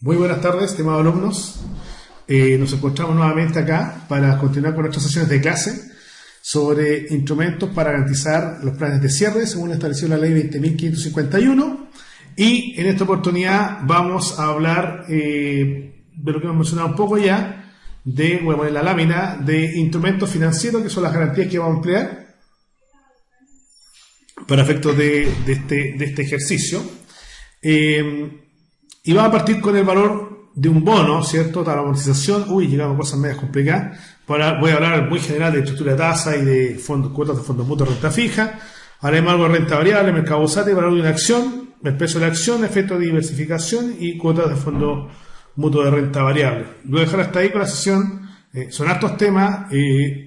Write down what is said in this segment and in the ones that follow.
Muy buenas tardes, estimados alumnos. Nos encontramos nuevamente acá para continuar con nuestras sesiones de clase sobre instrumentos para garantizar los planes de cierre según estableció la ley 20.551. Y en esta oportunidad vamos a hablar de lo que hemos mencionado un poco ya, voy a poner la lámina, de instrumentos financieros, que son las garantías que vamos a emplear para efectos de este ejercicio. Y vamos a partir con el valor de un bono, ¿cierto? Para la amortización. Llegamos a cosas medias complicadas. Voy a hablar muy general de estructura de tasa y de cuotas de fondos mutuos, renta fija. Haremos algo de renta variable, mercado bursátil, valor de una acción, el precio de la acción, efecto de diversificación y cuotas de fondos mutuos de renta variable. Voy a dejar hasta ahí con la sesión. Son hartos temas,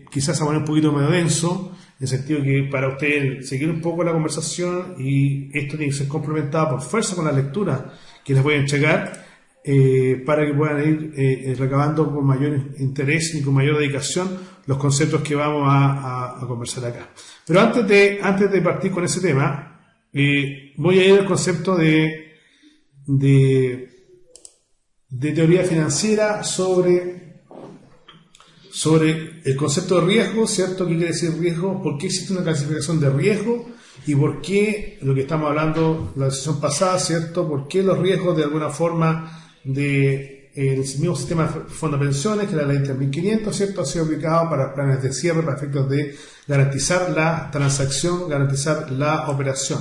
quizás se va a poner un poquito medio denso, en el sentido que para usted seguir un poco la conversación, y esto tiene que ser complementado por fuerza con la lectura que les voy a entregar, para que puedan ir recabando con mayor interés y con mayor dedicación los conceptos que vamos a conversar acá. Pero antes de partir con ese tema, voy a ir al concepto de teoría financiera sobre el concepto de riesgo, ¿cierto? ¿Qué quiere decir riesgo? ¿Por qué existe una clasificación de riesgo? ¿Y por qué, lo que estamos hablando la sesión pasada, ¿cierto? ¿Por qué los riesgos de alguna forma del mismo sistema de fondos de pensiones, que es la ley 3.500, ¿cierto? Ha sido aplicado para planes de cierre, para efectos de garantizar la transacción, garantizar la operación.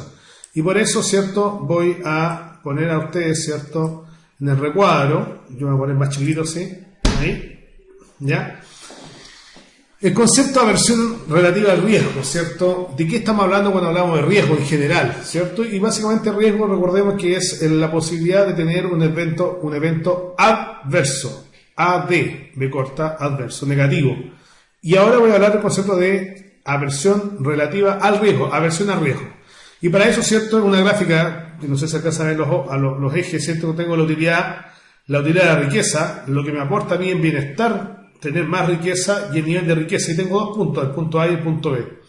Y por eso, ¿cierto? Voy a poner a ustedes, ¿cierto? En el recuadro, yo me voy a poner más chiquitito, ¿sí? Ahí, ¿ya? El concepto de aversión relativa al riesgo, ¿cierto? ¿De qué estamos hablando cuando hablamos de riesgo en general, ¿cierto? Y básicamente riesgo, recordemos que es la posibilidad de tener un evento adverso, adverso, negativo. Y ahora voy a hablar del concepto de aversión relativa al riesgo, aversión al riesgo. Y para eso, ¿cierto? Una gráfica, que no sé si alcanza a ver los ejes, ¿cierto? Tengo la utilidad de la riqueza, lo que me aporta a mí en bienestar, tener más riqueza y el nivel de riqueza. Y tengo dos puntos, el punto A y el punto B.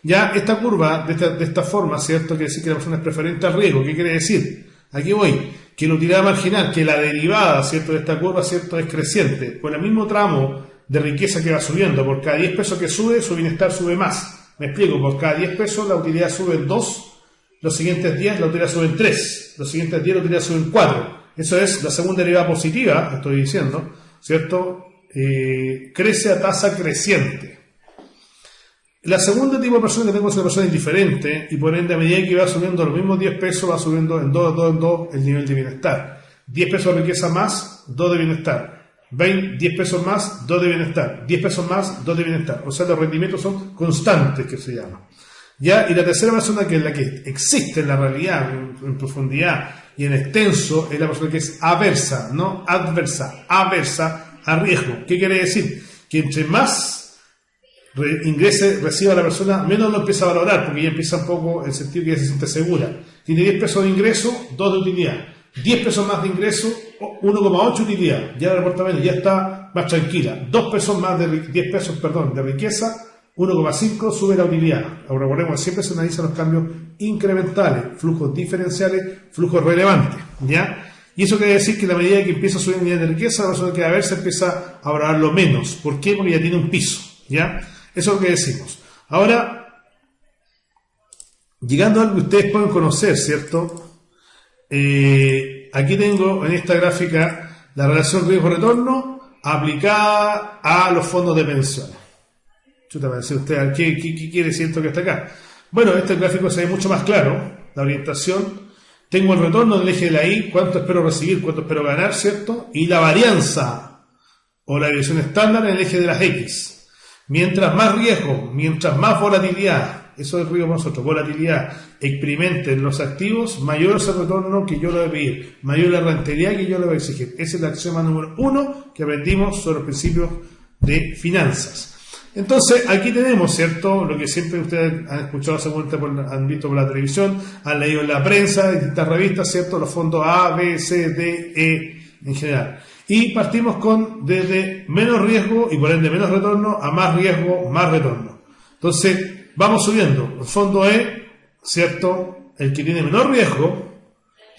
Ya esta curva, de esta forma, ¿cierto? Quiere decir que la persona es preferente al riesgo. ¿Qué quiere decir? Aquí voy. Que la utilidad marginal, que la derivada, ¿cierto? De esta curva, ¿cierto? Es creciente. Con el mismo tramo de riqueza que va subiendo. Por cada 10 pesos que sube, su bienestar sube más. Me explico. Por cada 10 pesos la utilidad sube en 2. Los siguientes 10 la utilidad sube en 3. Los siguientes 10 la utilidad sube en 4. Eso es la segunda derivada positiva, estoy diciendo, ¿cierto? Crece a tasa creciente. La segunda tipo de persona que tengo es una persona indiferente, y por ende a medida que va subiendo los mismos 10 pesos va subiendo en 2 el nivel de bienestar. 10 pesos de riqueza más, 2 de bienestar. 10 pesos más, 2 de bienestar. 10 pesos más, 2 de bienestar. O sea, los rendimientos son constantes, que se llama. ¿Ya? Y la tercera persona, que es la que existe en la realidad, en profundidad y en extenso, es la persona que es aversa, no adversa, aversa a riesgo. ¿Qué quiere decir? Que entre más reciba la persona, menos lo empieza a valorar, porque ya empieza un poco el sentido que ya se siente segura. Tiene 10 pesos de ingreso, 2 de utilidad. 10 pesos más de ingreso, 1,8 utilidad. Ya el departamento ya está más tranquila. 2 pesos más de 10 pesos, perdón, de riqueza, 1,5 sube la utilidad. Ahora recordemos que siempre se analizan los cambios incrementales, flujos diferenciales, flujos relevantes, ¿ya? Y eso quiere decir que la medida que empieza a subir el nivel de riqueza, la persona que va a ver se empieza a valorarlo menos. ¿Por qué? Porque ya tiene un piso, ¿ya? Eso es lo que decimos. Ahora, llegando a algo que ustedes pueden conocer, ¿cierto? Aquí tengo en esta gráfica la relación riesgo-retorno aplicada a los fondos de pensiones. Chuta, va a decir usted, ¿qué quiere decir esto que está acá? Bueno, este gráfico se ve mucho más claro, la orientación. Tengo el retorno del eje de la Y, cuánto espero recibir, cuánto espero ganar, ¿cierto? Y la varianza o la desviación estándar en el eje de las X. Mientras más riesgo, mientras más volatilidad, eso es el riesgo para nosotros, volatilidad, experimenten los activos, mayor es el retorno que yo le voy a pedir, mayor la rentabilidad que yo le voy a exigir. Esa es la axioma número 1 que aprendimos sobre los principios de finanzas. Entonces, aquí tenemos, ¿cierto? Lo que siempre ustedes han escuchado, seguramente han visto por la televisión, han leído en la prensa, en distintas revistas, ¿cierto? Los fondos A, B, C, D, E en general. Y partimos desde menos riesgo y por ende menos retorno a más riesgo, más retorno. Entonces, vamos subiendo. El fondo E, ¿cierto? El que tiene menor riesgo,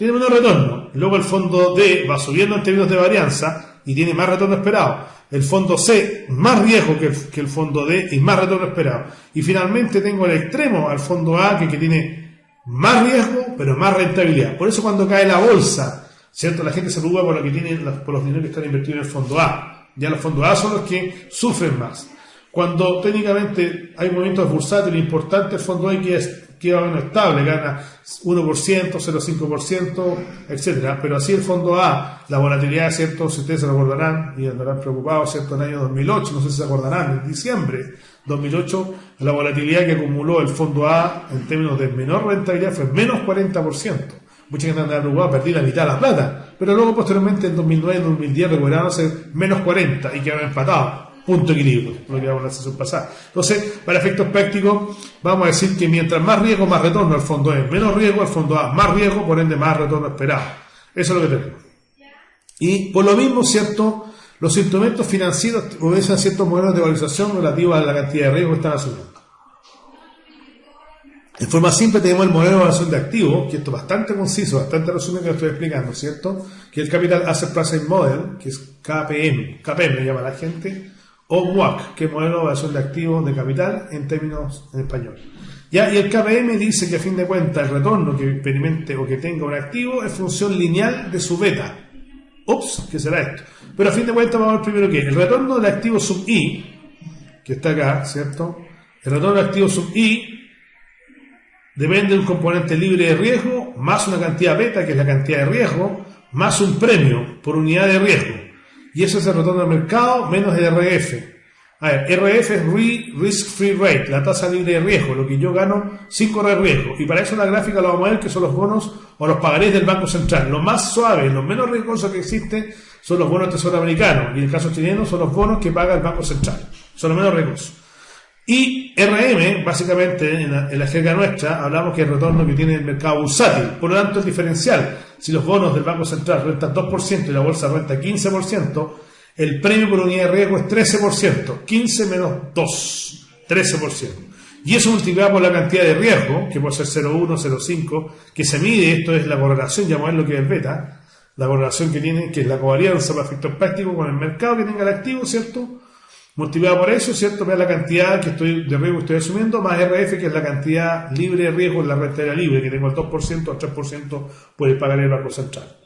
tiene menos retorno. Luego el fondo D va subiendo en términos de varianza y tiene más retorno esperado. El fondo C, más riesgo que el fondo D y más retorno esperado. Y finalmente tengo el extremo al fondo A que tiene más riesgo pero más rentabilidad. Por eso cuando cae la bolsa, ¿cierto? La gente se preocupa por lo que tienen, por los dineros que están invertidos en el fondo A. Ya los fondos A son los que sufren más. Cuando técnicamente hay movimientos bursátiles importantes, el fondo A queda menos estable, gana 1%, 0,5%, etcétera. Pero así el fondo A, la volatilidad, ¿cierto? Si ustedes se recordarán y andarán preocupados, ¿cierto? En el año 2008, no sé si se acordarán, en diciembre 2008, la volatilidad que acumuló el fondo A en términos de menor rentabilidad fue menos 40%. Mucha gente andaba preocupada, perdí la mitad de la plata. Pero luego, posteriormente, en 2009 y 2010, recuperaron menos 40 y quedaron empatados. Punto equilibrio, lo que vamos a la sesión pasada. Entonces, para efectos prácticos, vamos a decir que mientras más riesgo, más retorno al fondo E, menos riesgo al fondo A, más riesgo, por ende, más retorno esperado. Eso es lo que tenemos. Y por lo mismo, ¿cierto? Los instrumentos financieros obedecen a ciertos modelos de valorización relativos a la cantidad de riesgo que están asumiendo. En forma simple tenemos el modelo de evaluación de activos, que esto es bastante conciso, bastante resumido que lo estoy explicando, ¿cierto? Que es el Capital Asset Pricing Model, que es KPM le llama la gente, o MWAC, que es el modelo de evaluación de activos de capital en términos en español. Ya, y el KPM dice que a fin de cuentas el retorno que experimente o que tenga un activo es función lineal de su beta. Ups, ¿qué será esto? Pero a fin de cuentas vamos a ver primero que el retorno del activo sub I, que está acá, ¿cierto? El retorno del activo sub I depende de un componente libre de riesgo, más una cantidad beta, que es la cantidad de riesgo, más un premio por unidad de riesgo. Y eso es el retorno al mercado menos el RF. A ver, RF es Risk Free Rate, la tasa libre de riesgo, lo que yo gano sin correr riesgo. Y para eso la gráfica lo vamos a ver que son los bonos o los pagarés del Banco Central. Lo más suave, lo menos riesgoso que existe son los bonos del Tesoro americano. Y en el caso chileno son los bonos que paga el Banco Central. Son los menos riesgosos. Y RM, básicamente, en la jerga nuestra, hablamos que el retorno que tiene el mercado bursátil. Por lo tanto, es diferencial. Si los bonos del Banco Central rentan 2% y la bolsa renta 15%, el premio por unidad de riesgo es 13%. 15 menos 2, 13%. Y eso multiplicado por la cantidad de riesgo, que puede ser 0,1, 0,5, que se mide, esto es la correlación, llamamos lo que es el beta, la correlación que tiene, que es la covarianza para efectos prácticos con el mercado que tenga el activo, ¿cierto? Multiplicado por eso, ¿cierto? Vea la cantidad de riesgo que estoy asumiendo, más RF, que es la cantidad libre de riesgo en la rentabilidad libre, que tengo el 2% o 3% puede pagar el Banco Central.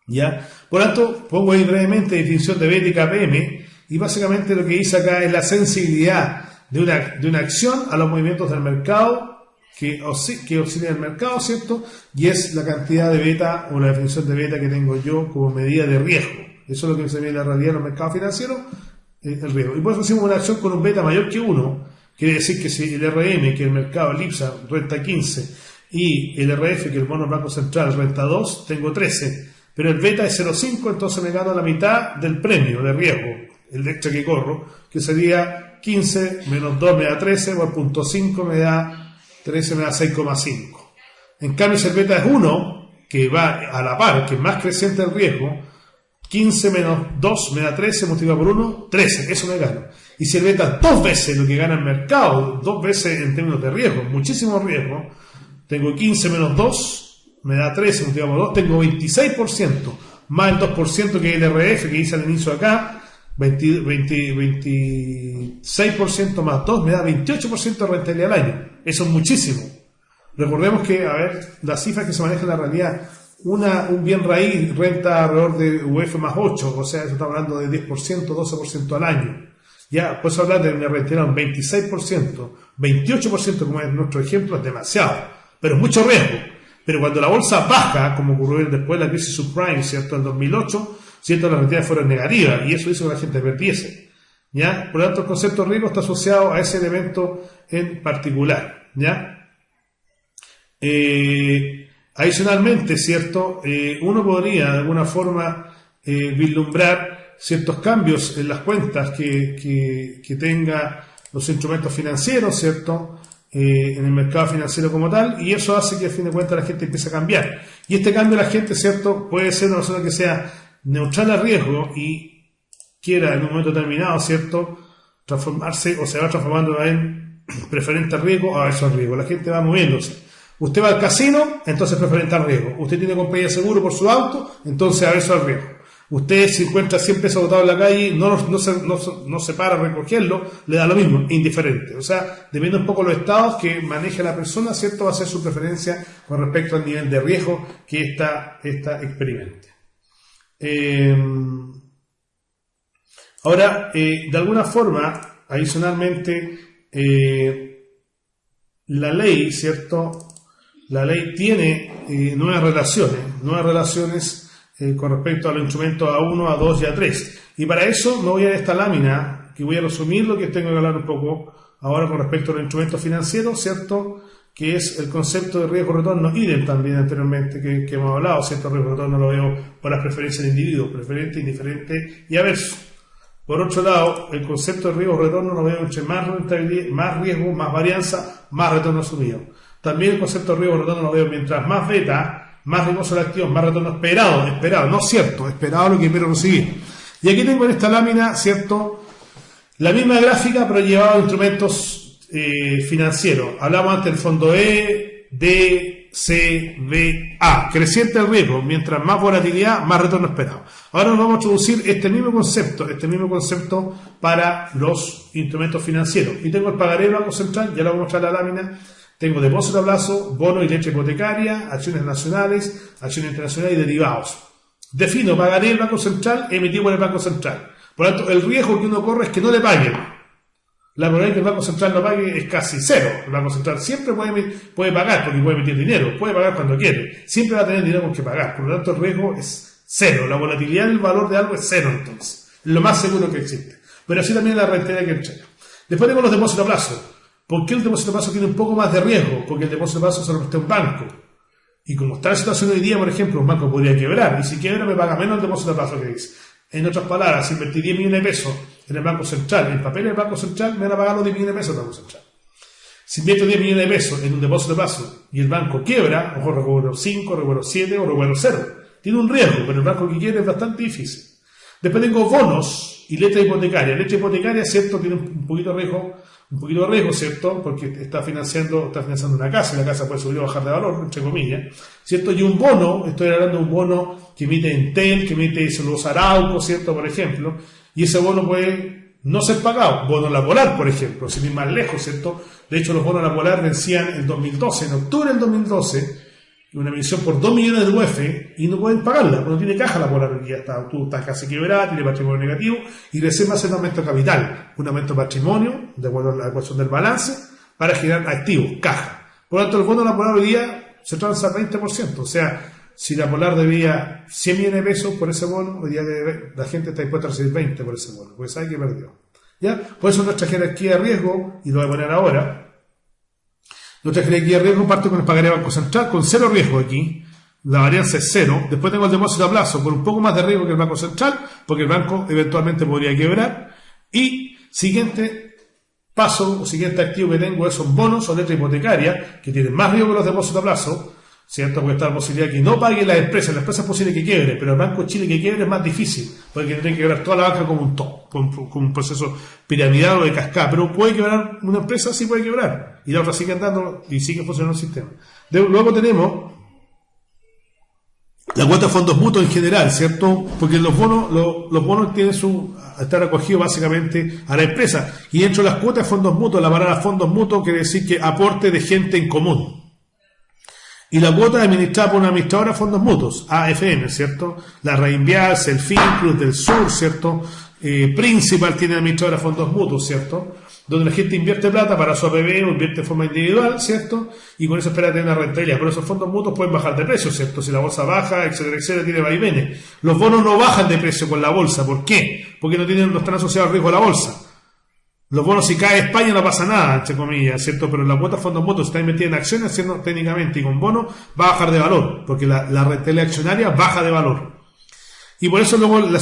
¿Ya? Por lo tanto, pongo ahí brevemente definición de beta y KPM, y básicamente lo que dice acá es la sensibilidad de una acción a los movimientos del mercado, que oscila el mercado, ¿cierto? Y es la cantidad de beta o la definición de beta que tengo yo como medida de riesgo. Eso es lo que se ve en la realidad de los mercados financieros. El riesgo. Y por eso hacemos una acción con un beta mayor que 1, quiere decir que si el RM, que el mercado Lipsa, renta 15, y el RF, que el bono Banco Central, renta 2, tengo 13, pero el beta es 0,5, entonces me gano la mitad del premio de riesgo, el extra que corro, que sería 15 menos 2 me da 13, o el punto 5 me da 13, me da 6,5. En cambio, si el beta es 1, que va a la par, que es más creciente el riesgo, 15 menos 2 me da 13, multiplicado por 1, 13, eso me gano. Y si el beta es 2 veces lo que gana el mercado, 2 veces en términos de riesgo, muchísimo riesgo, tengo 15 menos 2, me da 13, multiplicado por 2, tengo 26%, más el 2% que es el RF que hice al inicio acá, 26% más 2 me da 28% de rentabilidad al año. Eso es muchísimo. Recordemos que, a ver, las cifras que se manejan en la realidad, un bien raíz renta alrededor de UF más 8, o sea, eso está hablando de 10%, 12% al año. Ya, puedes hablar de una rentabilidad de un 26%, 28%, como es nuestro ejemplo, es demasiado, pero es mucho riesgo. Pero cuando la bolsa baja, como ocurrió después de la crisis subprime, ¿cierto?, en 2008, ¿cierto?, las rentabilidades fueron negativas, y eso hizo que la gente perdiese. ¿Ya? Por lo tanto, el concepto de riesgo está asociado a ese elemento en particular. ¿Ya? Adicionalmente, ¿cierto? Uno podría de alguna forma vislumbrar ciertos cambios en las cuentas que tenga los instrumentos financieros, ¿cierto? En el mercado financiero como tal, y eso hace que a fin de cuentas la gente empiece a cambiar. Y este cambio la gente, ¿cierto?, puede ser una persona que sea neutral al riesgo y quiera en un momento determinado, ¿cierto?, transformarse o se va transformando en preferente al riesgo a eso al riesgo. La gente va moviéndose. Usted va al casino, entonces preferente al riesgo. Usted tiene compañía de seguro por su auto, entonces averso al riesgo. Usted si encuentra 100 pesos botados en la calle, no se para a recogerlo, le da lo mismo, indiferente. O sea, depende un poco de los estados que maneje la persona, ¿cierto? Va a ser su preferencia con respecto al nivel de riesgo que ésta experimente. Ahora, de alguna forma, adicionalmente, la ley, ¿cierto? La ley tiene nuevas relaciones con respecto a los instrumentos A1, A2 y A3. Y para eso me voy a esta lámina, que voy a resumir lo que tengo que hablar un poco ahora con respecto a los instrumentos financieros, ¿cierto? Que es el concepto de riesgo-retorno, idem también anteriormente que hemos hablado, ¿cierto? Riesgo-retorno lo veo por las preferencias del individuo, preferente, indiferente y averso. Por otro lado, el concepto de riesgo-retorno lo veo entre más rentabilidad, más riesgo, más varianza, más retorno asumido. También el concepto de riesgo-retorno lo veo mientras más beta, más riesgoso el activo, más retorno esperado, no cierto, esperado lo que espero recibir. Y aquí tengo en esta lámina, ¿cierto? La misma gráfica, pero llevado a instrumentos financieros. Hablamos antes del fondo E, D, C, B, A. Creciente el riesgo, mientras más volatilidad, más retorno esperado. Ahora nos vamos a introducir este mismo concepto para los instrumentos financieros. Y tengo el pagaré del Banco Central, ya lo voy a mostrar en la lámina. Tengo depósito a plazo, bono y letra hipotecaria, acciones nacionales, acciones internacionales y derivados. Defino pagaré del Banco Central emitido por el Banco Central. Por lo tanto, el riesgo que uno corre es que no le paguen. La probabilidad de que el Banco Central no pague es casi cero. El Banco Central siempre puede pagar porque puede emitir dinero, puede pagar cuando quiere. Siempre va a tener dinero con que pagar. Por lo tanto, el riesgo es cero. La volatilidad del valor de algo es cero, entonces. Es lo más seguro que existe. Pero así también la rentabilidad que entrega. Después tengo los depósitos a plazo. ¿Por qué el depósito a plazo tiene un poco más de riesgo? Porque el depósito a plazo se lo presté a un banco. Y como está la situación hoy día, por ejemplo, un banco podría quebrar. Y si quiebra, me paga menos el depósito a plazo que dice. En otras palabras, si invertí 10 millones de pesos en el Banco Central, en papel del Banco Central, me van a pagar los 10 millones de pesos del Banco Central. Si invierto 10 millones de pesos en un depósito a plazo y el banco quiebra, ojo, recupero 5, recupero 7 o recupero 0. Tiene un riesgo, pero el banco que quiere es bastante difícil. Después tengo bonos y letra hipotecaria. Letra hipotecaria, ¿cierto? Tiene un poquito de riesgo, ¿cierto? Porque está financiando una casa, y la casa puede subir o bajar de valor, entre comillas, ¿cierto? Y un bono, estoy hablando de un bono que emite Entel, que emite Celulosa Arauco, ¿cierto? Por ejemplo, y ese bono puede no ser pagado. Bono Lapolar, por ejemplo, sin ir más lejos, ¿cierto? De hecho, los bonos Lapolar vencían en 2012, en octubre del 2012, una emisión por 2 millones de UF y no pueden pagarla, porque no tiene caja la Polar, porque ya está casi quebrada, tiene patrimonio negativo y recién va a hacer un aumento de capital, un aumento de patrimonio, de acuerdo a la ecuación del balance, para generar activos, caja. Por lo tanto, el bono de la Polar hoy día se transa al 20%, o sea, si la Polar debía 100 millones de pesos por ese bono, hoy día la gente está dispuesta a recibir 20 por ese bono, porque sabe que perdió. ¿Ya? Por eso nuestra jerarquía de riesgo, y lo voy a poner ahora, nuestra jerarquía de riesgo parte con el pagaré Banco Central, con cero riesgo aquí, la varianza es cero. Después tengo el depósito a plazo, con un poco más de riesgo que el Banco Central, porque el banco eventualmente podría quebrar. Y siguiente paso, o siguiente activo que tengo son bonos o letra hipotecaria, que tienen más riesgo que los depósitos a plazo, ¿cierto? Porque está la posibilidad que no paguen las empresas es posible que quiebre, pero el Banco de Chile que quiebre es más difícil, porque tiene que quebrar toda la banca como un todo, con un proceso piramidal o de cascada, pero puede quebrar una empresa, sí puede quebrar, y la otra sigue andando y sigue funcionando el sistema. Luego tenemos la cuota de fondos mutuos en general, ¿cierto? Porque los bonos tienen estar acogidos básicamente a la empresa, y dentro de las cuotas de fondos mutuos, la palabra fondos mutuos quiere decir que aporte de gente en común. Y la cuota administrada por una administradora de fondos mutuos, AFM, ¿cierto? La Reinvial, Selfin, Cruz del Sur, ¿cierto? Principal tiene administradora de fondos mutuos, ¿cierto? Donde la gente invierte plata para su APB o invierte de forma individual, ¿cierto? Y con eso espera tener una rentabilidad. Por esos fondos mutuos pueden bajar de precio, ¿cierto? Si la bolsa baja, etcétera, tiene vaivenes. Los bonos no bajan de precio con la bolsa. ¿Por qué? Porque no están asociados al riesgo de la bolsa. Los bonos, si cae España, no pasa nada, entre comillas, ¿cierto? Pero la cuota de fondos mutuos está invertida en acciones, siendo técnicamente, y con bonos va a bajar de valor, porque la rentabilidad accionaria baja de valor. Y por eso luego en el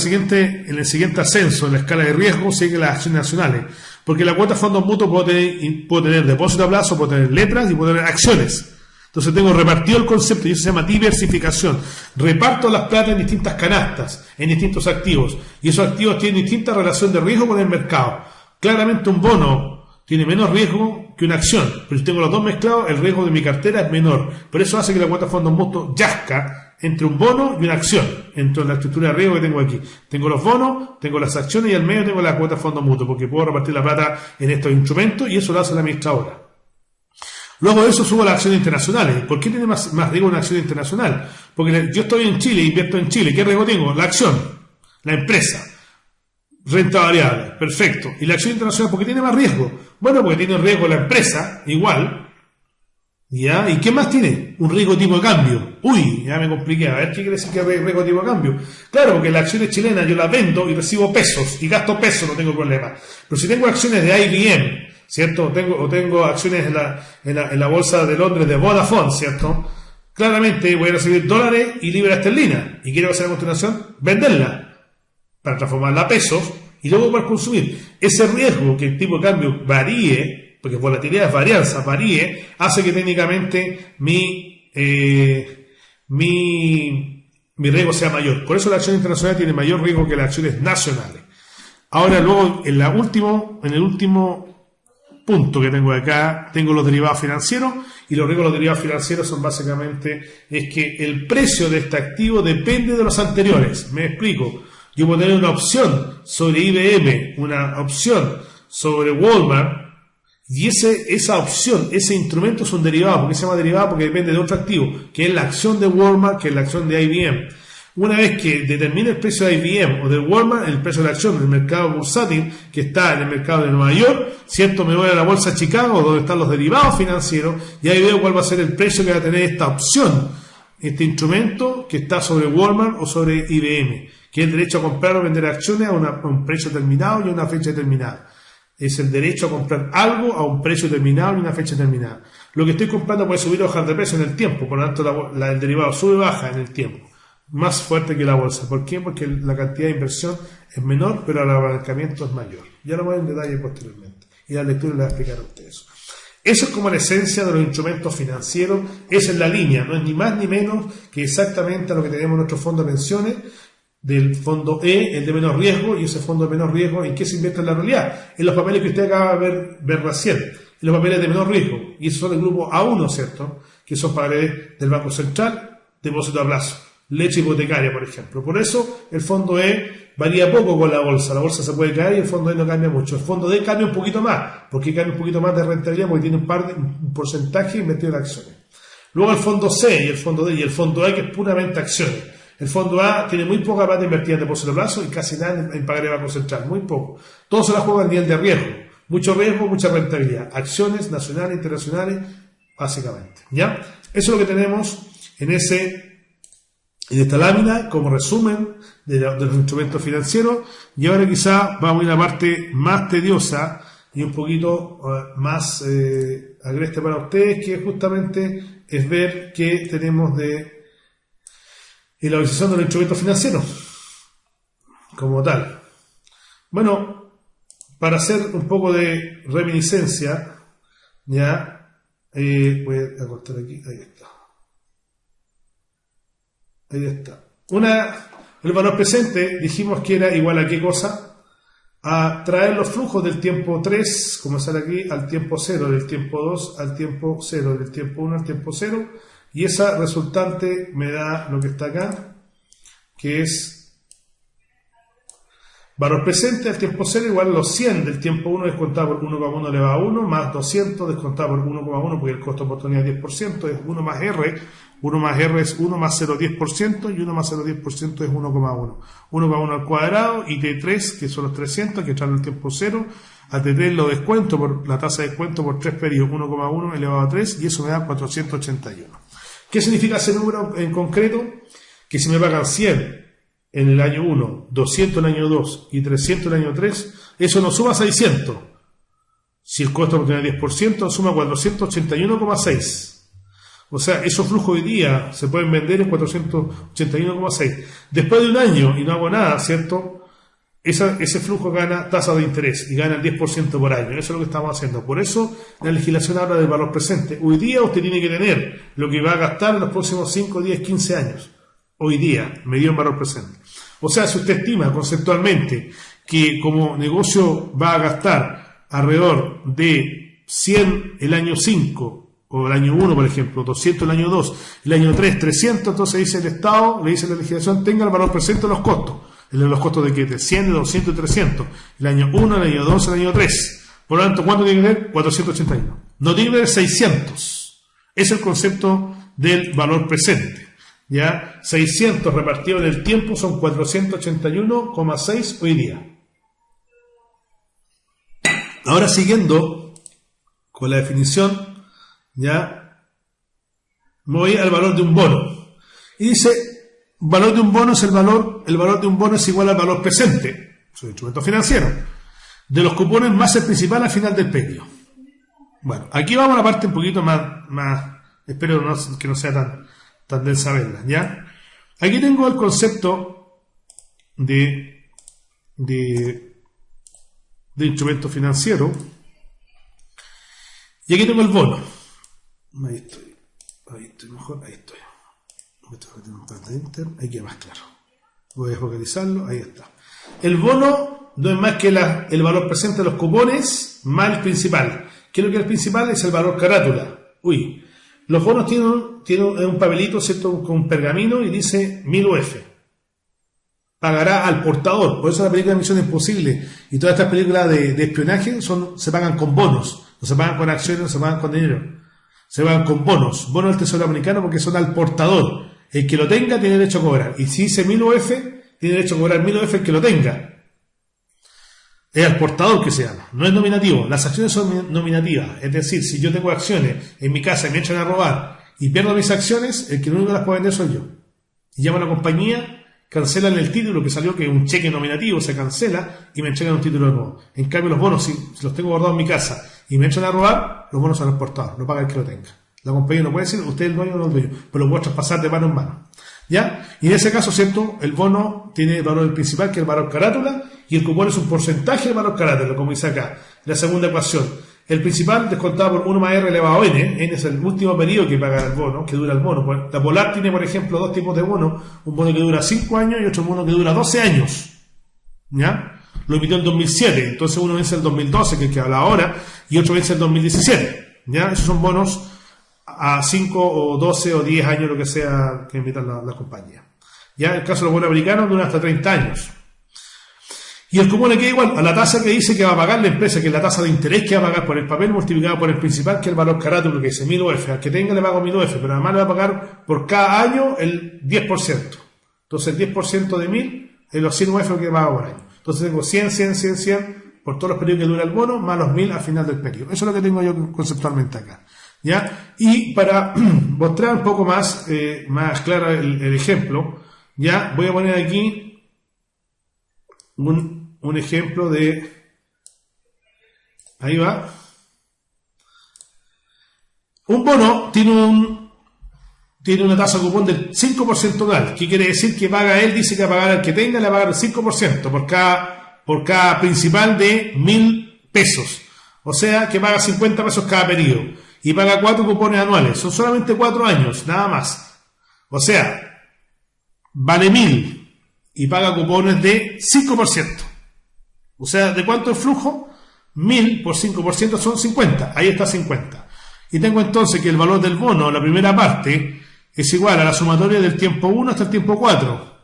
siguiente ascenso en la escala de riesgo sigue las acciones nacionales, porque la cuota de fondos mutuos puedo tener depósito a plazo, puedo tener letras y puedo tener acciones. Entonces tengo repartido el concepto, y eso se llama diversificación. Reparto las plata en distintas canastas, en distintos activos, y esos activos tienen distinta relación de riesgo con el mercado. Claramente un bono tiene menos riesgo que una acción. Pero si tengo los dos mezclados, el riesgo de mi cartera es menor. Por eso hace que la cuota de fondos mutuos yazca entre un bono y una acción, entre la estructura de riesgo que tengo aquí. Tengo los bonos, tengo las acciones y al medio tengo la cuota de fondos mutuos, porque puedo repartir la plata en estos instrumentos y eso lo hace la administradora. Luego de eso subo a las acciones internacionales. ¿Por qué tiene más riesgo una acción internacional? Porque yo estoy en Chile, invierto en Chile. ¿Qué riesgo tengo? La acción, la empresa, renta variable, perfecto. ¿Y la acción internacional por qué tiene más riesgo? Bueno, porque tiene riesgo la empresa, igual. ¿Ya? ¿Y qué más tiene? Un riesgo tipo de cambio. Uy, ya me compliqué. A ver, ¿qué quiere decir que riesgo tipo de cambio? Claro, porque las acciones chilenas yo las vendo y recibo pesos, y gasto pesos, no tengo problema. Pero si tengo acciones de IBM, ¿cierto? Tengo acciones en la bolsa de Londres de Vodafone, ¿cierto? Claramente voy a recibir dólares y libras esterlinas. ¿Y quiero hacer a continuación? Venderla para transformarla a pesos y luego poder consumir. Ese riesgo que el tipo de cambio varíe, porque volatilidad es varianza, varíe, hace que técnicamente mi riesgo sea mayor. Por eso la acción internacional tiene mayor riesgo que las acciones nacionales. Ahora, luego, en el último punto que tengo acá, tengo los derivados financieros, y los riesgos de los derivados financieros son básicamente, es que el precio de este activo depende de los anteriores. Me explico. Yo puedo tener una opción sobre IBM, una opción sobre Walmart, y esa opción, ese instrumento es un derivado. ¿Por qué se llama derivado? Porque depende de otro activo, que es la acción de Walmart, que es la acción de IBM. Una vez que determine el precio de IBM o de Walmart, el precio de la acción en el mercado bursátil, que está en el mercado de Nueva York, ¿cierto? Me voy a la bolsa de Chicago, donde están los derivados financieros, y ahí veo cuál va a ser el precio que va a tener esta opción, este instrumento que está sobre Walmart o sobre IBM, que es el derecho a comprar o vender acciones a un precio determinado y a una fecha determinada. Es el derecho a comprar algo a un precio determinado y una fecha determinada. Lo que estoy comprando puede subir o bajar de precio en el tiempo, por lo tanto el derivado sube o baja en el tiempo. Más fuerte que la bolsa. ¿Por qué? Porque la cantidad de inversión es menor, pero el apalancamiento es mayor. Ya lo voy a ver en detalle posteriormente. Y la lectura les va a explicar a ustedes. Eso es como la esencia de los instrumentos financieros. Esa es la línea. No es ni más ni menos que exactamente a lo que tenemos en nuestro fondo de pensiones, del fondo E, el de menor riesgo, y ese fondo de menor riesgo, ¿en qué se invierte en la realidad? En los papeles que usted acaba de ver recién, en los papeles de menor riesgo, y esos son el grupo A1, ¿cierto? Que son papeles del Banco Central, depósito a plazo, leche hipotecaria, por ejemplo. Por eso el fondo E varía poco con la bolsa se puede caer y el fondo E no cambia mucho. El fondo D cambia un poquito más, porque cambia un poquito más de rentabilidad, porque tiene un porcentaje invertido en acciones. Luego el fondo C y el fondo D y el fondo E, que es puramente acciones. El fondo A tiene muy poca plata invertida en depósito a plazo y casi nada en pagar el Banco Central, muy poco. Todo se la juega a nivel de riesgo. Mucho riesgo, mucha rentabilidad. Acciones nacionales, internacionales, básicamente. ¿Ya? Eso es lo que tenemos en esta lámina como resumen de los instrumentos financieros. Y ahora quizá vamos a ir a la parte más tediosa y un poquito más agreste para ustedes, que justamente es ver qué tenemos de y la organización de los instrumentos financieros como tal. Bueno, para hacer un poco de reminiscencia, ya voy a cortar aquí, ahí está. El valor presente dijimos que era igual a qué cosa, a traer los flujos del tiempo 3, como sale aquí, al tiempo 0, del tiempo 2 al tiempo 0, del tiempo 1 al tiempo 0. Y esa resultante me da lo que está acá, que es valor presente al tiempo 0 igual a los 100 del tiempo 1 descontado por 1,1 elevado a 1 más 200 descontado por 1,1 porque el costo de oportunidad es 10%, es 1 más R. 1 más R es 1 más 0,10% y 1 más 0,10% es 1,1. 1,1 al cuadrado y T3, que son los 300, que están en el tiempo 0. A T3 lo descuento por la tasa de descuento por 3 periodos, 1,1 elevado a 3, y eso me da 481. ¿Qué significa ese número en concreto? Que si me pagan 100 en el año 1, 200 en el año 2 y 300 en el año 3, eso nos suma 600. Si el costo de oportunidad es 10%, suma 481,6. O sea, esos flujos hoy día se pueden vender en 481,6. Después de un año y no hago nada, ¿cierto? Ese flujo gana tasa de interés y gana el 10% por año. Eso es lo que estamos haciendo. Por eso la legislación habla del valor presente. Hoy día usted tiene que tener lo que va a gastar en los próximos 5, 10, 15 años. Hoy día, medido en valor presente. O sea, si usted estima conceptualmente que como negocio va a gastar alrededor de 100 el año 5, o el año 1, por ejemplo, 200 el año 2, el año 3, 300, entonces dice el Estado, le dice la legislación, tenga el valor presente de los costos. ¿Los costos de qué? De 100, de 200 y 300. El año 1, el año 2, el año 3. Por lo tanto, ¿cuánto tiene que ver? 481. No tiene que ver 600. Es el concepto del valor presente. ¿Ya? 600 repartido en el tiempo son 481,6 hoy día. Ahora siguiendo con la definición, ya me voy al valor de un bono. Y dice, valor de un bono es el valor de un bono es igual al valor presente, es un instrumento financiero, de los cupones más el principal al final del periodo. Bueno, aquí vamos a la parte un poquito más espero que no sea tan densa verla, ¿ya? Aquí tengo el concepto de instrumento financiero. Y aquí tengo el bono. Ahí estoy mejor, ahí estoy. Ahí queda más claro. Voy a focalizarlo, ahí está. El bono no es más que el valor presente de los cupones más el principal. ¿Qué es lo que es el principal? Es el valor carátula. Los bonos tienen un papelito, ¿cierto? Con un pergamino y dice 1000 UF. Pagará al portador. Por eso la película de Misión Imposible y todas estas películas de espionaje se pagan con bonos. No se pagan con acciones, no se pagan con dinero. Se pagan con bonos. Bonos del Tesoro Americano porque son al portador. El que lo tenga tiene derecho a cobrar. Y si dice 1000 UF, tiene derecho a cobrar 1000 UF el que lo tenga. Es al portador que se llama. No es nominativo. Las acciones son nominativas. Es decir, si yo tengo acciones en mi casa y me echan a robar y pierdo mis acciones, el que único las puede vender soy yo. Y llamo a la compañía, cancelan el título que salió, que es un cheque nominativo, se cancela y me entregan un título nuevo. En cambio, los bonos, si los tengo guardados en mi casa y me echan a robar, los bonos son al portador, no paga el que lo tenga. La compañía no puede decir, usted es el dueño o no es el dueño, pero lo puedo traspasar de mano en mano. ¿Ya? Y en ese caso, ¿cierto? El bono tiene el valor principal, que es el valor carátula, y el cupón es un porcentaje del valor carátula, como dice acá. La segunda ecuación. El principal descontado por 1 más R elevado a N. N es el último periodo que paga el bono, que dura el bono. La Polar tiene, por ejemplo, dos tipos de bono. Un bono que dura 5 años y otro bono que dura 12 años. ¿Ya? Lo emitió en 2007. Entonces uno vence el 2012, que es el que habla ahora, y otro vence el 2017. ¿Ya? Esos son bonos a 5 o 12 o 10 años, lo que sea que emitan la compañía. Ya el caso de los bonos americanos dura hasta 30 años. Y el cupón le queda igual a la tasa que dice que va a pagar la empresa, que es la tasa de interés que va a pagar por el papel multiplicado por el principal, que es el valor carátula, que dice 1000 UF. Al que tenga le pago 1000 UF, pero además le va a pagar por cada año el 10%. Entonces el 10% de 1000 es los 100 UF que paga por año. Entonces tengo 100 por todos los periodos que dura el bono, más los 1000 al final del periodo. Eso es lo que tengo yo conceptualmente acá. ¿Ya? Y para mostrar un poco más claro el ejemplo, ya voy a poner aquí un ejemplo de... Ahí va. Un bono tiene una tasa de cupón del 5% anual. ¿Qué quiere decir? Que paga él, dice que va a pagar al que tenga, le va a pagar el 5% por cada principal de 1000 pesos. O sea, que paga 50 pesos cada periodo. Y paga 4 cupones anuales. Son solamente 4 años, nada más. O sea, vale 1000 y paga cupones de 5%. O sea, ¿de cuánto es flujo? 1000 por 5% son 50. Ahí está 50. Y tengo entonces que el valor del bono, la primera parte, es igual a la sumatoria del tiempo 1 hasta el tiempo 4.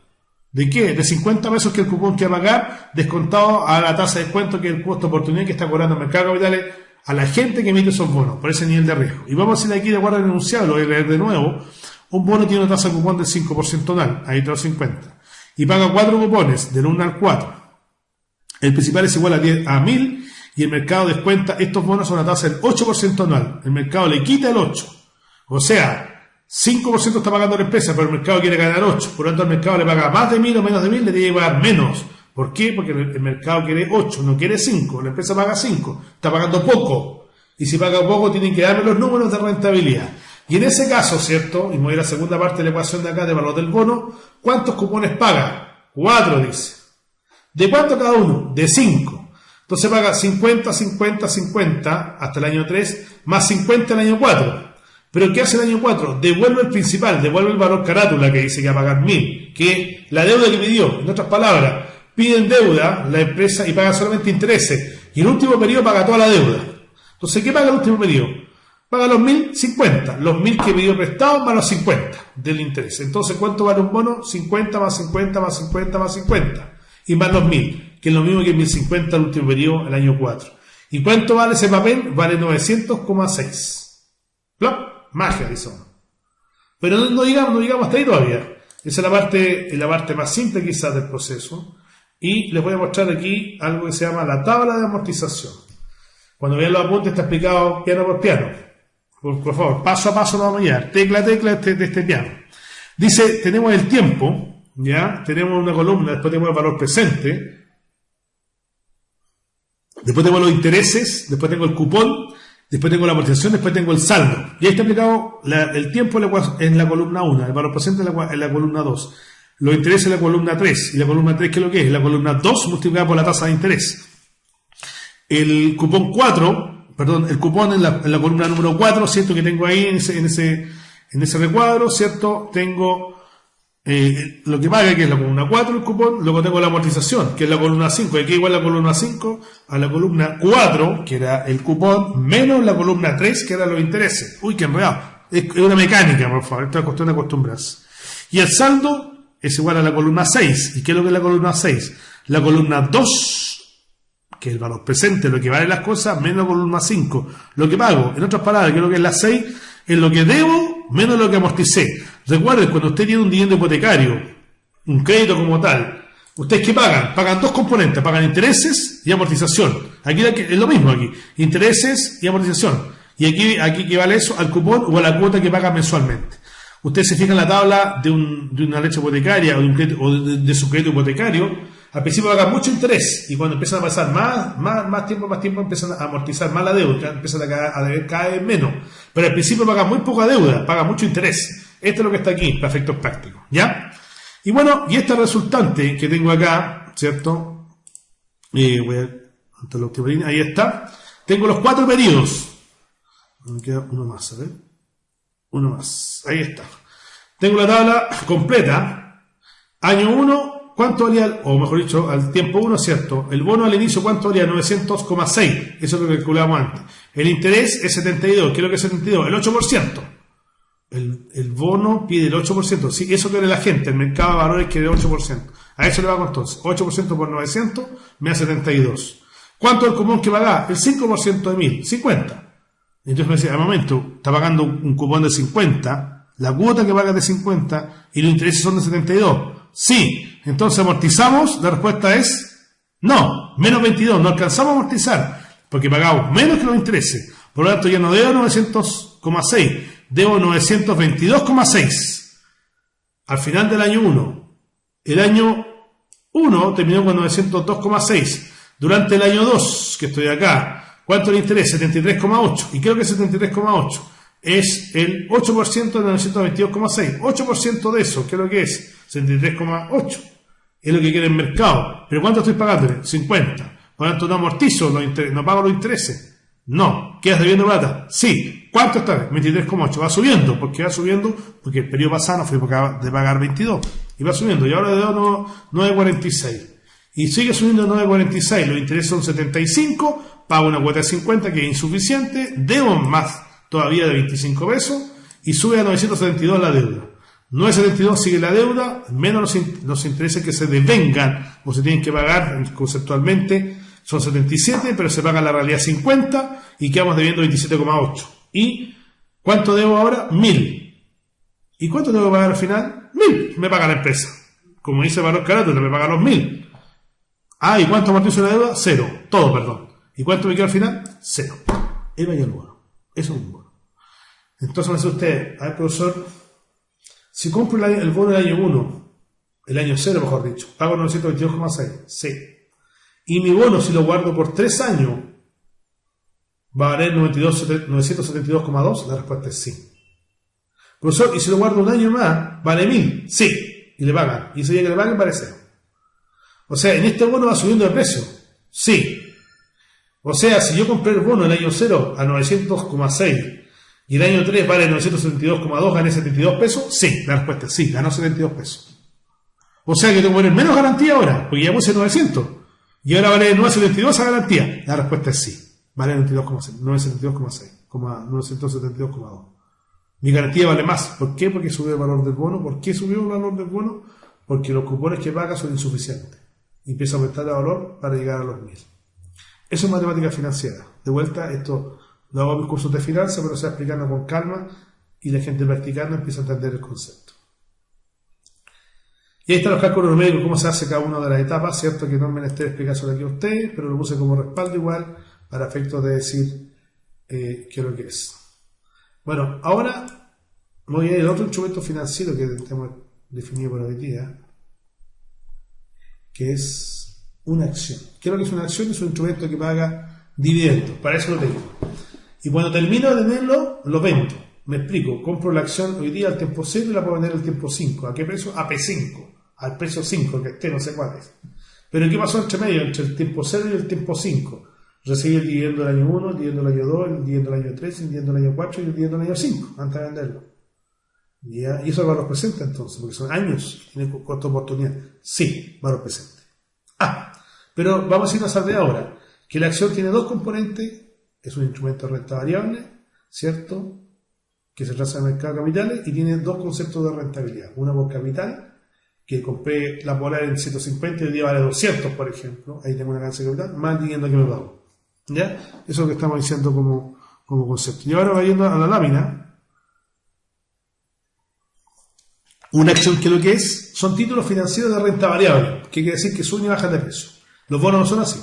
¿De qué? De 50 pesos que el cupón que va a pagar, descontado a la tasa de descuento, que es el costo de oportunidad que está cobrando el mercado de capitales a la gente que emite esos bonos, por ese nivel de riesgo. Y vamos a decir aquí de acuerdo al enunciado, lo voy a leer de nuevo. Un bono tiene una tasa de cupón del 5% anual, ahí está los 50. Y paga 4 cupones, del 1 al 4. El principal es igual a 1000 y el mercado descuenta estos bonos a una tasa del 8% anual. El mercado le quita el 8. O sea, 5% está pagando la empresa, pero el mercado quiere ganar 8. Por lo tanto, el mercado le paga más de 1000 o menos de 1000, le tiene que pagar menos. ¿Por qué? Porque el mercado quiere 8, no quiere 5. La empresa paga 5. Está pagando poco. Y si paga poco, tienen que darme los números de rentabilidad. Y en ese caso, ¿cierto? Y me voy a la segunda parte de la ecuación de acá de valor del bono. ¿Cuántos cupones paga? 4, dice. ¿De cuánto cada uno? De 5. Entonces paga 50, 50, 50 hasta el año 3, más 50 el año 4. ¿Pero qué hace el año 4? Devuelve el principal, devuelve el valor carátula que dice que va a pagar 1000, que la deuda que pidió. En otras palabras, piden deuda la empresa y paga solamente intereses. Y el último periodo paga toda la deuda. Entonces, ¿qué paga el último periodo? Paga los 1.050, los 1.000 que pidió prestado más los 50 del interés. Entonces, ¿cuánto vale un bono? 50 más 50 más 50 más 50. Y más los 1.000, que es lo mismo que 1.050 el último periodo, el año 4. ¿Y cuánto vale ese papel? Vale 900,6. ¡Plop! Magia, dice uno. Pero no llegamos hasta ahí todavía. Esa es la parte más simple quizás del proceso. Y les voy a mostrar aquí algo que se llama la tabla de amortización. Cuando vean los apuntes está explicado piano por piano. Por favor, paso a paso lo vamos a llevar. Tecla a tecla de este piano. Dice, tenemos el tiempo, ¿ya? Tenemos una columna, después tenemos el valor presente. Después tengo los intereses, después tengo el cupón, después tengo la amortización, después tengo el saldo. Y ahí está explicado el tiempo en la columna 1, el valor presente en la columna 2, los intereses en la columna 3. ¿Y la columna 3 qué es lo que es? La columna 2 multiplicada por la tasa de interés. El cupón 4, perdón, el cupón en la columna número 4, ¿cierto? Que tengo ahí en ese recuadro, ¿cierto? Tengo lo que paga, que es la columna 4, el cupón. Luego tengo la amortización, que es la columna 5. Aquí igual la columna 5 a la columna 4, que era el cupón, menos la columna 3, que era los intereses. Uy, qué enredado. Es una mecánica, por favor. Esto es cuestión de acostumbrarse. Y el saldo es igual a la columna 6. ¿Y qué es lo que es la columna 6? La columna 2, que es el valor presente, lo que valen las cosas, menos la columna 5. Lo que pago, en otras palabras, que es lo que es la 6, es lo que debo menos lo que amorticé. Recuerden, cuando usted tiene un dividendo hipotecario, un crédito como tal, ¿ustedes qué pagan? Pagan dos componentes, pagan intereses y amortización. Aquí es lo mismo aquí, intereses y amortización. Y aquí equivale eso al cupón o a la cuota que paga mensualmente. Ustedes se fijan en la tabla de una leche hipotecaria o de su crédito hipotecario. Al principio pagan mucho interés y cuando empiezan a pasar más tiempo empiezan a amortizar más la deuda, empiezan a deber cada vez menos. Pero al principio pagan muy poca deuda, pagan mucho interés. Esto es lo que está aquí, para efectos prácticos, ¿ya? Y bueno, y esta resultante que tengo acá, ¿cierto? Voy a... Ahí está. Tengo los 4 periodos. Me queda uno más, a ver. Uno más. Ahí está. Tengo la tabla completa. Año 1. ¿Cuánto valía, o mejor dicho, al tiempo 1, ¿cierto? El bono al inicio, ¿cuánto valía? 900,6. Eso es lo que calculamos antes. El interés es 72. ¿Qué es lo que es 72? El 8%. El bono pide el 8%. Sí, eso quiere la gente. El mercado de valores quiere el 8%. A eso le va entonces. 8% por 900 me da 72. ¿Cuánto es el cupón que paga? El 5% de 1.000. 50. Entonces me decía, al momento, está pagando un cupón de 50. La cuota que paga es de 50 y los intereses son de 72. Sí. Entonces amortizamos, la respuesta es no, menos 22, no alcanzamos a amortizar, porque pagamos menos que los intereses, por lo tanto ya no debo 900,6, debo 922,6 al final del año 1. El año 1 terminó con 902,6, durante el año 2, que estoy acá, ¿cuánto es el interés? 73,8, y creo que 73,8 es el 8% de 922,6, 8% de eso, ¿qué es lo que es? 73,8. Es lo que quiere el mercado. ¿Pero cuánto estoy pagando? 50. Por lo tanto, no amortizo los intereses, no pago los intereses. No. ¿Quedas debiendo plata? Sí. ¿Cuánto está? 23,8. Va subiendo porque el periodo pasado no fue de pagar 22. Y va subiendo. Y ahora debo 9,46. Y sigue subiendo 9,46. Los intereses son 75. Pago una cuota de 50 que es insuficiente. Debo más todavía de 25 pesos. Y sube a 972 la deuda. 9,72 sigue la deuda, menos los intereses que se devengan o se tienen que pagar conceptualmente son 77, pero se paga en la realidad 50 y quedamos debiendo 27,8. ¿Y cuánto debo ahora? 1.000. ¿Y cuánto tengo que pagar al final? 1.000. Me paga la empresa. Como dice el valor carácter, me paga los 1.000. Ah, ¿y cuánto amortizo la deuda? 0. Todo, perdón. ¿Y cuánto me queda al final? 0. El mayor bono. Eso es un bono. Entonces me dice usted, a ver, profesor, si compro el bono del año 1, el año 0 mejor dicho, pago 922,6, sí. Y mi bono, si lo guardo por 3 años, ¿va a valer 972,2? La respuesta es sí. Profesor, y si lo guardo un año más, ¿vale 1.000? Sí. Y le pagan. Y ese día que le paguen vale 0. O sea, ¿en este bono va subiendo el precio? Sí. O sea, si yo compré el bono el año 0 a 900,6 y el año 3 vale 972,2, ¿gané 72 pesos? Sí, la respuesta es sí, ganó 72 pesos. O sea que tengo que poner menos garantía ahora, porque ya puse 900. Y ahora vale 972 esa garantía. La respuesta es sí. vale 92,6, 972,2. Mi garantía vale más. ¿Por qué? Porque subió el valor del bono. ¿Por qué subió el valor del bono? Porque los cupones que paga son insuficientes. Y empieza a aumentar el valor para llegar a los 1000. Eso es matemática financiera. De vuelta, esto lo hago en mis cursos de finanzas, pero se va explicando con calma y la gente practicando empieza a entender el concepto. Y ahí están los cálculos numéricos, cómo se hace cada una de las etapas, cierto que no es menester explicárselo aquí a ustedes, pero lo puse como respaldo igual para efectos de decir qué es lo que es. Bueno, ahora voy a ir a otro instrumento financiero que tenemos definido por hoy día, que es una acción. ¿Qué es lo que es una acción? Es un instrumento que paga dividendos, para eso lo tengo. Y cuando termino de tenerlo, lo vendo. Me explico, compro la acción hoy día al tiempo 0 y la puedo vender al tiempo 5. ¿A qué precio? A P5, al precio 5, que esté, no sé cuál es. Pero ¿qué pasó entre medio? Entre el tiempo 0 y el tiempo 5. Recibí el dividendo del año 1, el dividendo del año 2, el dividendo del año 3, el dividendo del año 4 y el dividendo del año 5, antes de venderlo. Y eso es valor presente entonces, porque son años y tiene costo de oportunidad. Sí, valor presente. Pero vamos a irnos a ver ahora, que la acción tiene dos componentes, es un instrumento de renta variable, ¿cierto? Que se traza en el mercado de capitales y tiene dos conceptos de rentabilidad. Una por capital, que compré la polar en 150 y el día vale 200, por ejemplo, ahí tengo una ganancia de capital, más el dividendo que me pago. ¿Ya? Eso es lo que estamos diciendo como concepto. Y ahora yendo a la lámina. Una acción que lo que es son títulos financieros de renta variable, que quiere decir que suben y bajan de precio. Los bonos no son así.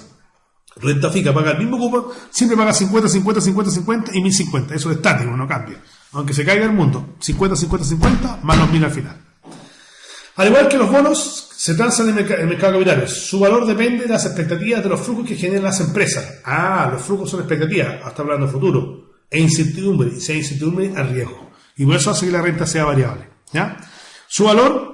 Renta fija paga el mismo cupo, siempre paga 50, 50, 50, 50 y 1050. Eso es estático, no cambia. Aunque se caiga el mundo, 50, 50, 50 más los 1000 al final. Al igual que los bonos, se transan en el mercado de capitales. Su valor depende de las expectativas de los flujos que generan las empresas. Los flujos son expectativas, hasta hablando de futuro. E incertidumbre. Y si hay incertidumbre, hay riesgo. Y por eso hace que la renta sea variable. ¿Ya? Su valor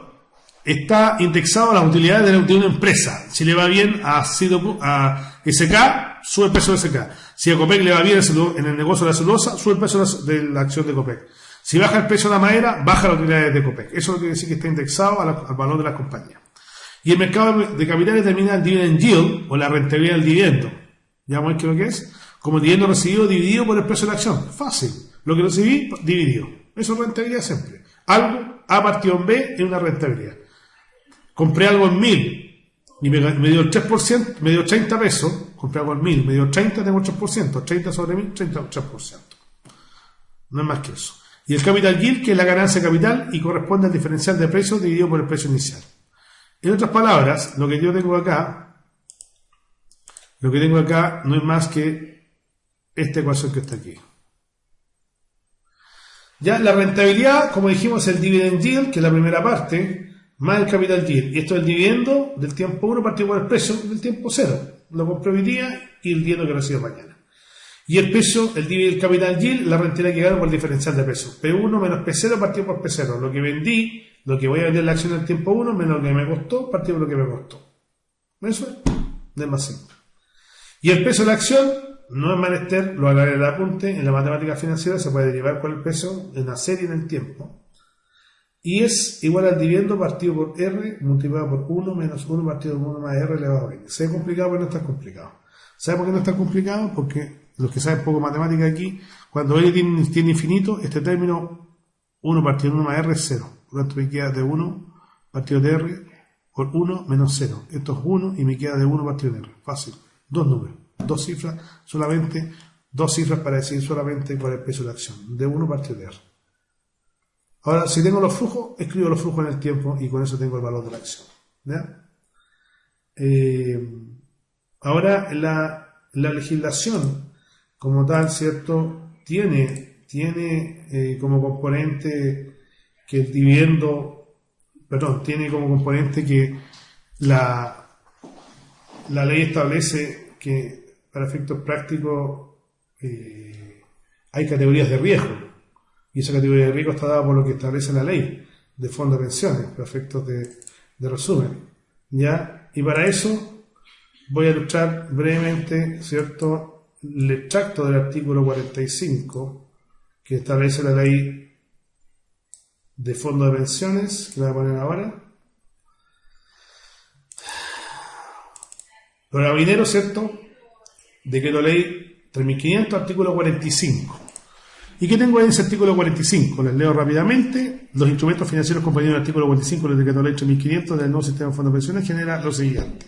está indexado a las utilidades de una empresa. Si le va bien a SK, sube el peso de SK. Si a Copec le va bien en el negocio de la celulosa, sube el peso de la acción de Copec. Si baja el precio de la madera, baja las utilidades de Copec. Eso quiere decir que está indexado al valor de las compañías. Y el mercado de capitales determina el dividend yield, o la rentabilidad del dividendo. ¿Ya vamos a ver qué es lo que es? Como el dividendo recibido dividido por el precio de la acción. Fácil. Lo que recibí, dividido. Eso es rentabilidad siempre. Algo A partido en B es una rentabilidad. Compré algo en 1000 y me dio el 3%, me dio 30 pesos. Compré algo en 1000, me dio 30, tengo 3%. 30 sobre 1000, 33%. No es más que eso. Y el capital yield, que es la ganancia de capital y corresponde al diferencial de precios dividido por el precio inicial. En otras palabras, lo que yo tengo acá no es más que esta ecuación que está aquí. Ya la rentabilidad, como dijimos, el dividend yield, que es la primera parte, más el capital yield. Y esto es el dividendo del tiempo 1 partido por el precio del tiempo 0. Lo compré hoy día y el dividendo que recibo mañana. Y el peso, el capital yield, la rentabilidad que gano por el diferencial de peso. P1 menos P0 partido por P0. Lo que vendí, lo que voy a vender la acción del tiempo 1 menos lo que me costó partido por lo que me costó. Eso es más simple. Y el peso de la acción no es menester, lo haré en el apunte, en la matemática financiera se puede derivar por el peso en la serie en el tiempo. Y es igual al dividendo partido por R multiplicado por 1 menos 1 partido por 1 más R elevado a 20. ¿Se ve complicado? Pero no está complicado. ¿Sabe por qué no está complicado? Porque los que saben poco matemática aquí, cuando L tiene infinito, este término 1 partido por 1 más R es 0. Por lo tanto me queda de 1 partido de R por 1 menos 0. Esto es 1 y me queda de 1 partido de R. Fácil. Dos números. Dos cifras para decir solamente cuál es el peso de la acción. De 1 partido de R. Ahora, si tengo los flujos, escribo los flujos en el tiempo y con eso tengo el valor de la acción. ¿Ya? Ahora, la legislación como tal, ¿cierto? Tiene como componente que el dividendo, tiene como componente que la ley establece que para efectos prácticos hay categorías de riesgo. Y esa categoría de riesgo está dada por lo que establece la ley de fondo de pensiones, para efectos de resumen. ¿Ya? Y para eso voy a ilustrar brevemente, ¿cierto?, el extracto del artículo 45 que establece la ley de fondo de pensiones, que la voy a poner ahora. Los carabineros, ¿cierto?, decreto ley 3.500, artículo 45. ¿Y qué tengo ahí en ese artículo 45? Les leo rápidamente. Los instrumentos financieros comprendidos en el artículo 45 del decreto ley 3.500 del nuevo sistema de fondos de pensiones genera lo siguiente.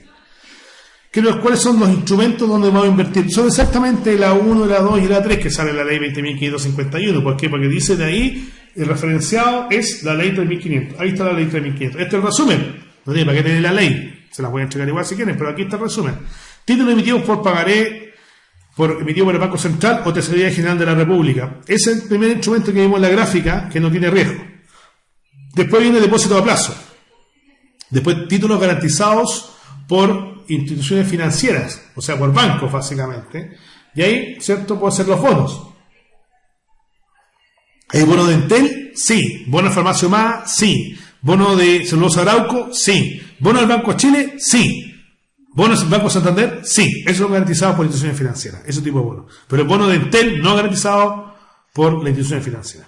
¿Cuáles son los instrumentos donde vamos a invertir? Son exactamente la 1, la 2 y la 3 que sale en la ley 20.551. ¿Por qué? Porque dice de ahí, el referenciado es la ley 3.500. Ahí está la ley 3.500. Este es el resumen. No tiene para qué tener la ley. Se las voy a entregar igual si quieren, pero aquí está el resumen. Títulos emitidos por pagaré, emitido por el Banco Central o Tesorería General de la República. Es el primer instrumento que vimos en la gráfica que no tiene riesgo. Después viene depósito a plazo. Después títulos garantizados por instituciones financieras, o sea, por bancos básicamente. Y ahí, ¿cierto?, pueden ser los bonos. ¿Hay bono de Entel? Sí. ¿Bono de Farmacia Humada? Sí. ¿Bono de Celulosa Arauco? Sí. ¿Bono del Banco de Chile? Sí. ¿Bonos del Banco Santander? Sí. Eso es garantizado por instituciones financieras, ese tipo de bonos. Pero el bono de Entel no garantizado por la institución financiera.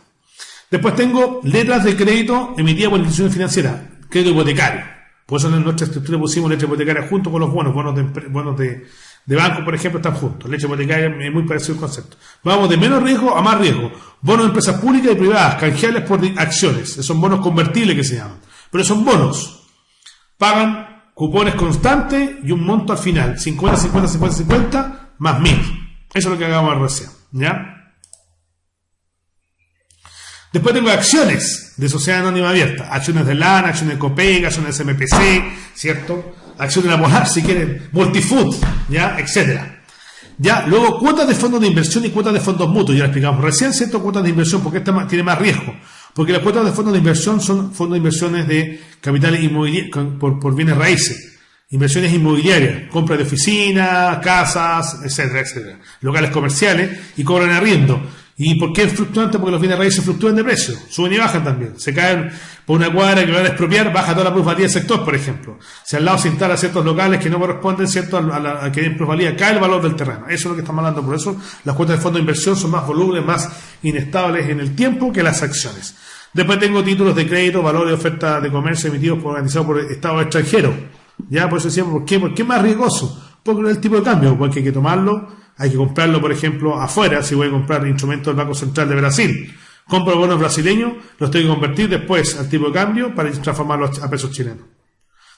Después tengo letras de crédito emitidas por instituciones financieras, crédito hipotecario. Por eso en nuestra estructura pusimos letra hipotecaria junto con los bonos de banco, por ejemplo, están juntos. Letra hipotecaria es muy parecido el concepto. Vamos de menos riesgo a más riesgo. Bonos de empresas públicas y privadas, canjeables por acciones. Son bonos convertibles que se llaman. Pero son bonos. Pagan cupones constantes y un monto al final. 50, 50, 50, 50, más 1000. Eso es lo que hagamos recién. ¿Ya? Después tengo acciones de sociedad anónima abierta, acciones de LAN, acciones de Copec, acciones de MPC, ¿cierto? Acciones de la Polar, si quieren, Multifood, ¿ya? Etcétera. Ya, luego cuotas de fondos de inversión y cuotas de fondos mutuos, ya lo explicamos recién, ¿cierto? Cuotas de inversión, porque esta tiene más riesgo, porque las cuotas de fondos de inversión son fondos de inversiones de capitales inmobiliarios por bienes raíces, inversiones inmobiliarias, compra de oficinas, casas, etcétera, etcétera, locales comerciales y cobran arriendo. ¿Y por qué es fluctuante? Porque los bienes raíces fluctúan de precio, suben y bajan también. Se caen por una cuadra que lo van a expropiar, baja toda la plusvalía del sector, por ejemplo. Si al lado se instalan ciertos locales que no corresponden, ¿cierto?, a que den plusvalía, cae el valor del terreno. Eso es lo que estamos hablando. Por eso las cuotas de fondo de inversión son más volubles, más inestables en el tiempo que las acciones. Después tengo títulos de crédito, valores de oferta de comercio emitidos organizados por estados extranjeros. Ya, por eso decíamos, ¿por qué? Porque es más riesgoso. Porque el tipo de cambio, porque hay que tomarlo. Hay que comprarlo, por ejemplo, afuera, si voy a comprar instrumentos del Banco Central de Brasil. Compro bonos brasileños, los tengo que convertir después al tipo de cambio para transformarlos a pesos chilenos.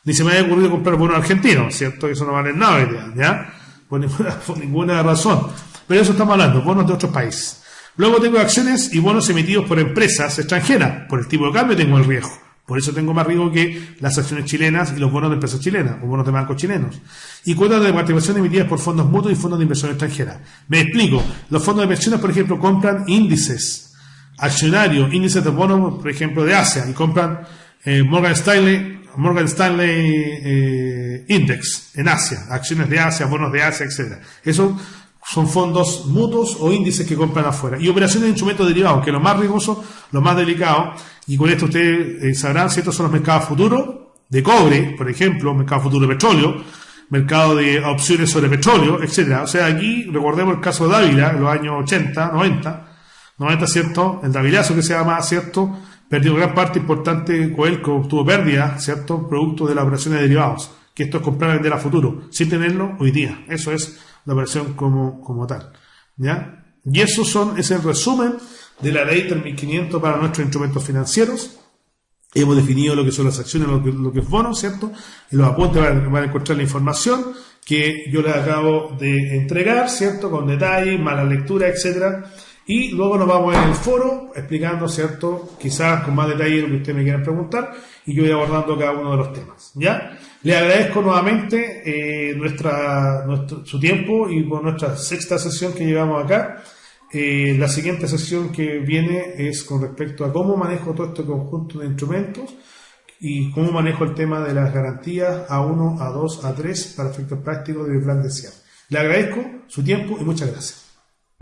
Ni se me haya ocurrido comprar bonos argentinos, ¿cierto? Que eso no vale nada hoy día, ¿ya? Por ninguna razón. Pero eso estamos hablando, bonos de otros países. Luego tengo acciones y bonos emitidos por empresas extranjeras. Por el tipo de cambio tengo el riesgo. Por eso tengo más riesgo que las acciones chilenas y los bonos de empresas chilenas o bonos de bancos chilenos. Y cuotas de participación emitidas por fondos mutuos y fondos de inversión extranjera. Me explico. Los fondos de inversiones, por ejemplo, compran índices accionarios, índices de bonos, por ejemplo, de Asia, y compran Morgan Stanley Index en Asia, acciones de Asia, bonos de Asia, etcétera. Eso son fondos mutuos o índices que compran afuera. Y operaciones de instrumentos derivados, que es lo más riesgoso, lo más delicado, y con esto ustedes sabrán, ¿cierto? Son los mercados futuros de cobre, por ejemplo, mercado futuro de petróleo, mercado de opciones sobre petróleo, etcétera. O sea, aquí recordemos el caso de Dávila, en los años 80, 90, ¿cierto? El Davilazo que se llama, ¿cierto? Perdió gran parte importante, Coelco obtuvo pérdida, ¿cierto? Producto de las operaciones de derivados, que esto es comprar y vender a futuro, sin tenerlo hoy día. Eso es la operación como tal, ¿ya? Y es el resumen de la ley 3.500 para nuestros instrumentos financieros. Hemos definido lo que son las acciones, lo que es bonos, ¿cierto? En los apuntes van a encontrar la información que yo les acabo de entregar, ¿cierto? Con detalle, mala lectura, etcétera. Y luego nos vamos en el foro explicando, ¿cierto? Quizás con más detalle lo que ustedes me quieran preguntar y yo voy abordando cada uno de los temas, ¿ya? Le agradezco nuevamente su tiempo y por nuestra sexta sesión que llevamos acá. La siguiente sesión que viene es con respecto a cómo manejo todo este conjunto de instrumentos y cómo manejo el tema de las garantías A1, A2, A3 para efectos prácticos de mi plan de cierre. Le agradezco su tiempo y muchas gracias.